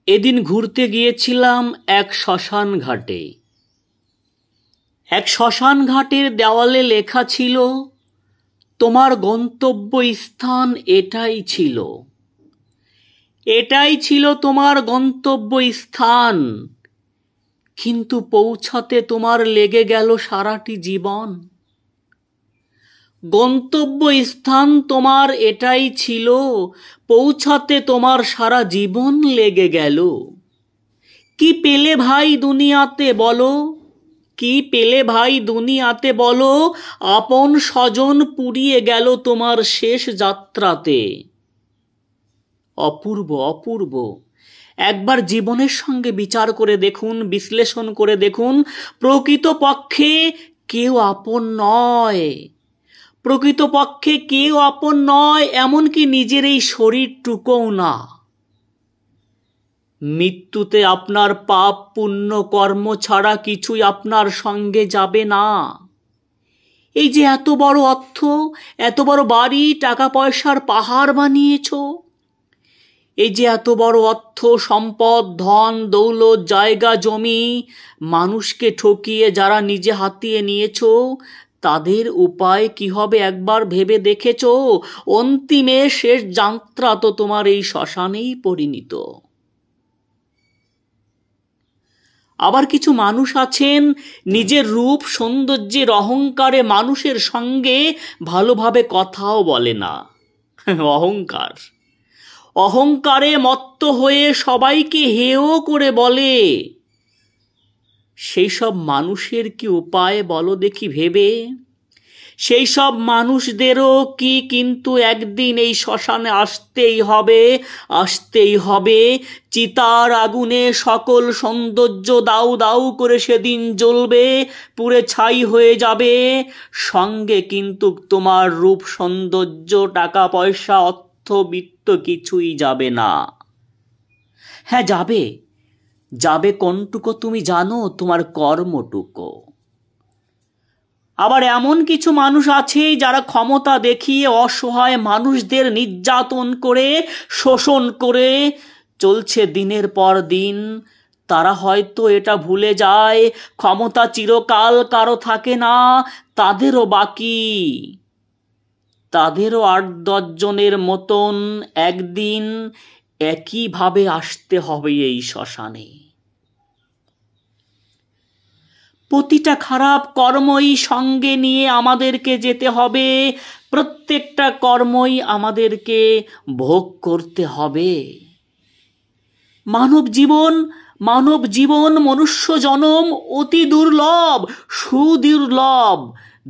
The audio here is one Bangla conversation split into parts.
এদিন ঘুরতে গিয়েছিলাম এক শ্মশান ঘাটে। এক শ্মশান ঘাটের দেওয়ালে লেখা ছিল, তোমার গন্তব্য স্থান এটাই ছিল। এটাই ছিল তোমার গন্তব্য স্থান, কিন্তু পৌঁছাতে তোমার লেগে গেল সারাটি জীবন। গন্তব্য স্থান তোমার এটাই ছিল, পৌঁছাতে তোমার সারা জীবন লেগে গেল। কি পেলে ভাই দুনিয়াতে বলো, কি পেলে ভাই দুনিয়াতে বলো, আপন স্বজন পুড়িয়ে গেল তোমার শেষ যাত্রাতে। অপূর্ব অপূর্ব। একবার জীবনের সঙ্গে বিচার করে দেখুন, বিশ্লেষণ করে দেখুন, প্রকৃতপক্ষে কেউ আপন নয়। প্রকৃতপক্ষে কেউ আপন নয়, এমনকি নিজের এই শরীরটুকুও না। মৃত্যুতে আপনার পাপ পুণ্য কর্ম ছাড়া কিছুই আপনার সঙ্গে যাবে না। এই যে এত বড় অর্থ, এত বড় বাড়ি, টাকা পয়সার পাহাড় বানিয়েছো, এই যে এত বড় অর্থ সম্পদ ধন দৌলত জায়গা জমি, মানুষকে ঠকিয়ে যারা নিজে হাতিয়ে নিয়েছো, তাদের উপায় কি হবে একবার ভেবে দেখেছো? অন্তিমে শেষ যাত্রা তো তোমার এই শ্মশানেই পরিণত। আবার কিছু মানুষ আছেন, নিজের রূপ সৌন্দর্যের অহংকারে মানুষের সঙ্গে ভালোভাবে কথাও বলে না। অহংকার, অহংকারে মত্ত হয়ে সবাইকে হেয় করে বলে। সেই সব মানুষের কি উপায় বলো দেখি ভেবে? সেই সব মানুষদেরও কি কিন্তু একদিন এই শ্মশানে আসতেই হবে, আসতেই হবে। চিতার আগুনে সকল সৌন্দর্য দাউ দাউ করে সেদিন জ্বলবে, পুড়ে ছাই হয়ে যাবে। সঙ্গে কিন্তু তোমার রূপ সৌন্দর্য টাকা পয়সা অর্থবিত্ত কিছুই যাবে না। হ্যাঁ যাবে, যাবে কোনটুকু তুমি জানো? তোমার কর্মটুকু। আবার এমন কিছু মানুষ আছে যারা ক্ষমতা দেখিয়ে অসহায় মানুষদের নির্যাতন করে শোষণ করে চলছে দিনের পর দিন। তারা হয়তো এটা ভুলে যায়, ক্ষমতা চিরকাল কারো থাকে না, তাদেরও বাকি। তাদেরও ৮-১০ জনের মতন একদিন একইভাবে আসতে হবে এই শ্মশানে। প্রতিটা খারাপ কর্মই সঙ্গে নিয়ে আমাদেরকে যেতে হবে, প্রত্যেকটা কর্মই আমাদেরকে ভোগ করতে হবে। মানব জীবন মনুষ্য জনম অতি দুর্লভ, সুদুর্লভ,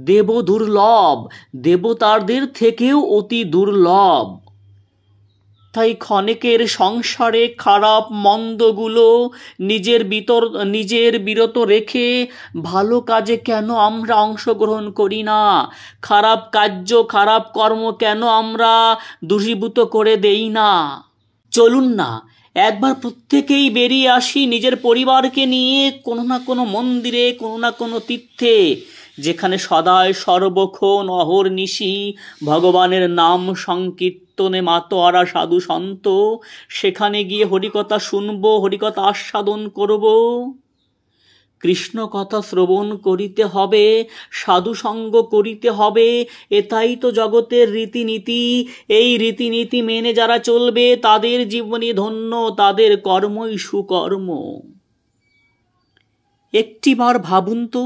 দেব দুর্লভ, দেবতাদের থেকেও অতি দুর্লভ। তাই ক্ষণেকের সংসারে খারাপ মন্দগুলো নিজের বিরত রেখে ভালো কাজে কেন আমরা অংশগ্রহণ করি না? খারাপ কার্য খারাপ কর্ম কেন আমরা দূষীভূত করে দেই না? চলুন না একবার প্রত্যেকেই বেরিয়ে আসি নিজের পরিবারকে নিয়ে কোনো না কোনো মন্দিরে, কোনো না কোনো তীর্থে, যেখানে সদায় সর্বক্ষণ অহর্নিশি ভগবানের নাম সংকীর্তনে মাতোয়ারা সাধু সন্ত। সেখানে গিয়ে হরিকথা শুনবো, হরিকথা আস্বাদন করব। কৃষ্ণ কথা শ্রবণ করিতে হবে, সাধু সঙ্গ করিতে হবে। এটাই তো জগতের রীতিনীতি। এই রীতিনীতি মেনে যারা চলবে তাদের জীবনই ধন্য, তাদের কর্মই সুকর্ম। একটিবার ভাবুন তো,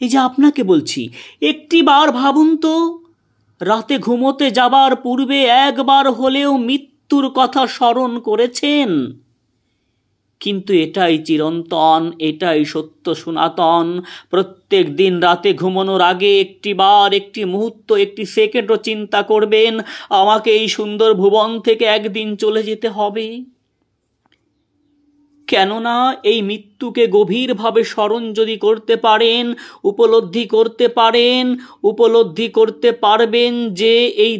এই যে আপনাকে বলছি, একটিবার ভাবুন তো, রাতে ঘুমোতে যাবার পূর্বে একবার হলেও মৃত্যুর কথা স্মরণ করেছেন? কিন্তু এটাই চিরন্তন, এটাই সত্য সনাতন। প্রত্যেক দিন রাতে ঘুমানোর আগে একটিবার, একটি মুহূর্ত, একটি সেকেন্ডও চিন্তা করবেন, আমাকে এই সুন্দর ভুবন থেকে একদিন চলে যেতে হবে। কেননা এই মৃত্যুকে গভীরভাবে স্মরণ যদি করতে পারেন, উপলব্ধি করতে পারবেন যে এই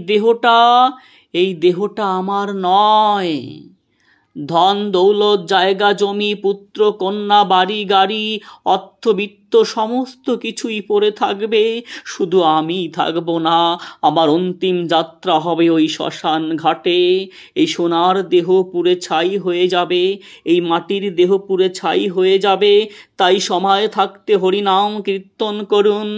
দেহটা আমার নয়। ধন দৌলত জায়গা জমি পুত্র কন্যা বাড়ি গাড়ি অর্থবিত্ত সমস্ত কিছুই পড়ে থাকবে, শুধু আমি থাকবো না। আমার অন্তিম যাত্রা হবে ওই শ্মশান ঘাটে। এই সোনার দেহ পুড়ে ছাই হয়ে যাবে, এই মাটির দেহ পুড়ে ছাই হয়ে যাবে। তাই সময় থাকতে হরিনাম কীর্তন করুন।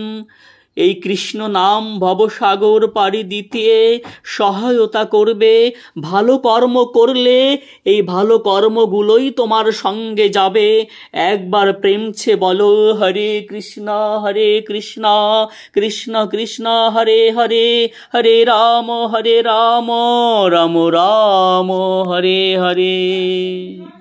এই কৃষ্ণ নাম ভবসাগর পাড়ি দিতে সহায়তা করবে। ভালো কর্ম করলে এই ভালো কর্মগুলোই তোমার সঙ্গে যাবে। একবার প্রেমছে বলো হরে কৃষ্ণ কৃষ্ণ কৃষ্ণ হরে হরে, হরে রাম রাম রাম হরে হরে।